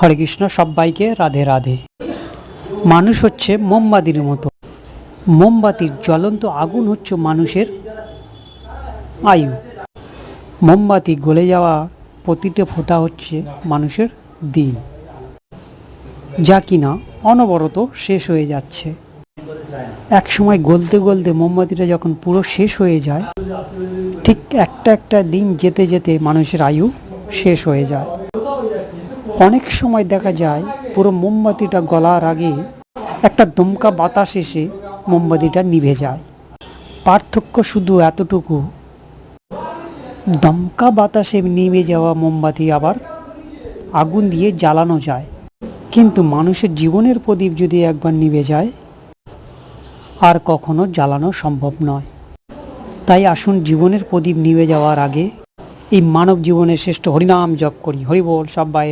হরে কৃষ্ণ, সবাইকে রাধে রাধে। মানুষ হচ্ছে মোমবাতির মতো। মোমবাতির জ্বলন্ত আগুন হচ্ছে মানুষের আয়ু। মোমবাতি গলে যাওয়া প্রতিটা ফোঁটা হচ্ছে মানুষের দিন, যা কিনা অনবরত শেষ হয়ে যাচ্ছে। এক সময় গলতে গলতে মোমবাতিটা যখন পুরো শেষ হয়ে যায়, ঠিক একটা একটা দিন যেতে যেতে মানুষের আয়ু শেষ হয়ে যায়। অনেক সময় দেখা যায় পুরো মোমবাতিটা গলার আগে একটা দমকা বাতাস এসে মোমবাতিটা নিভে যায়। পার্থক্য শুধু এতটুকু, দমকা বাতাসে নিভে যাওয়া মোমবাতি আবার আগুন দিয়ে জ্বালানো যায়, কিন্তু মানুষের জীবনের প্রদীপ যদি একবার নিভে যায় আর কখনো জ্বালানো সম্ভব নয়। তাই আসুন জীবনের প্রদীপ নিভে যাওয়ার আগে এই মানব জীবনের শ্রেষ্ঠ হরিনাম জপ করি। হরি বল সব্বাই।